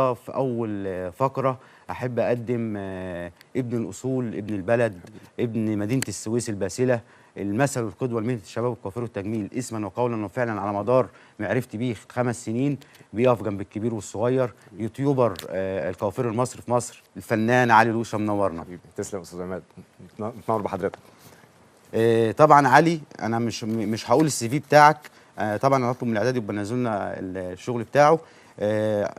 قلتها في اول فقره، احب اقدم ابن الاصول، ابن البلد، ابن مدينه السويس الباسله، المثل والقدوه لمهنه الشباب والكوافير والتجميل اسما وقولا وفعلا، على مدار معرفتي بيه 5 سنين بيقف جنب الكبير والصغير. يوتيوبر الكوافير المصري في مصر، الفنان علي لوشة، منورنا. حبيبي تسلم يا استاذ عماد، نتنور بحضرتك. طبعا علي، انا مش هقول السي في بتاعك، طبعا انا هطلب من الاعداد يبقى نزل لنا الشغل بتاعه،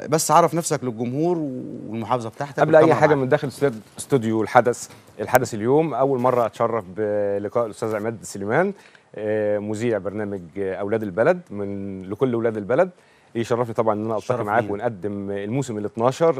بس عرف نفسك للجمهور والمحافظه بتاعتك قبل اي حاجه، من داخل استوديو الحدث اليوم اول مره اتشرف بلقاء الاستاذ عماد سليمان، مذيع برنامج اولاد البلد لكل اولاد البلد. يشرفني طبعا ان انا التقي معاك ونقدم الموسم ال 12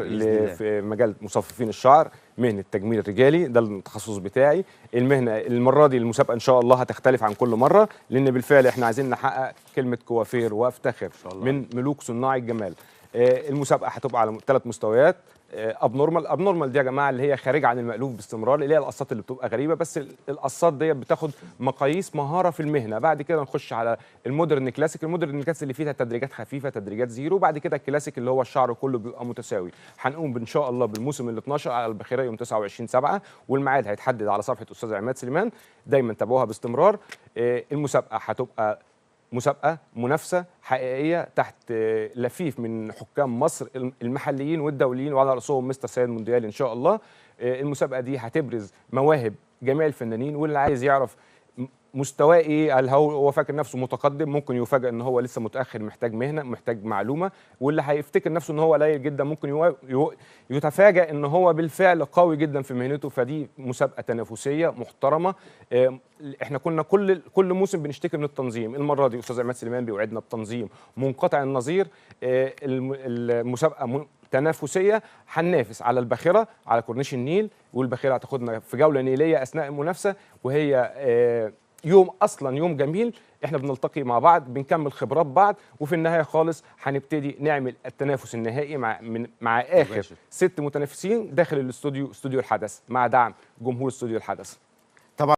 في مجال مصففين الشعر، مهنه التجميل الرجالي، ده التخصص بتاعي. المهنه المره دي المسابقه ان شاء الله هتختلف عن كل مره، لان بالفعل احنا عايزين نحقق كلمه كوافير وافتخر من ملوك صناع الجمال. المسابقه هتبقى على 3 مستويات. ابنورمال دي يا جماعه اللي هي خارجه عن المألوف باستمرار، اللي هي القصات اللي بتبقى غريبه، بس القصات دي بتاخد مقاييس مهاره في المهنه. بعد كده نخش على المودرن كلاسيك. المودرن كلاسيك اللي فيها تدريجات خفيفه، تدريجات زيرو. بعد كده الكلاسيك اللي هو الشعر كله بيبقى متساوي. هنقوم ان شاء الله بالموسم ال 12 على البحيره يوم 29/7، والميعاد هيتحدد على صفحه استاذ عماد سليمان، دايما تابعوها باستمرار. المسابقه هتبقى مسابقة منافسة حقيقية تحت لفيف من حكام مصر المحليين والدوليين، وعلى رأسهم مستر سيد مونديال إن شاء الله. المسابقة دي هتبرز مواهب جميع الفنانين، واللي عايز يعرف مستواه ايه، هل هو فاكر نفسه متقدم، ممكن يفاجئ ان هو لسه متاخر، محتاج مهنه، محتاج معلومه. واللي هيفتكر نفسه ان هو قليل جدا ممكن يتفاجئ ان هو بالفعل قوي جدا في مهنته. فدي مسابقه تنافسيه محترمه. احنا كنا كل موسم بنشتكي من التنظيم، المره دي استاذ عماد سليمان بيوعدنا بتنظيم منقطع النظير. المسابقه تنافسيه، هننافس على الباخره على كورنيش النيل، والباخره هتاخدنا في جوله نيليه اثناء المنافسه، وهي يوم جميل. احنا بنلتقي مع بعض، بنكمل خبرات بعض، وفي النهايه خالص هنبتدي نعمل التنافس النهائي مع اخر 6 متنافسين داخل استوديو الحدث، مع دعم جمهور استوديو الحدث.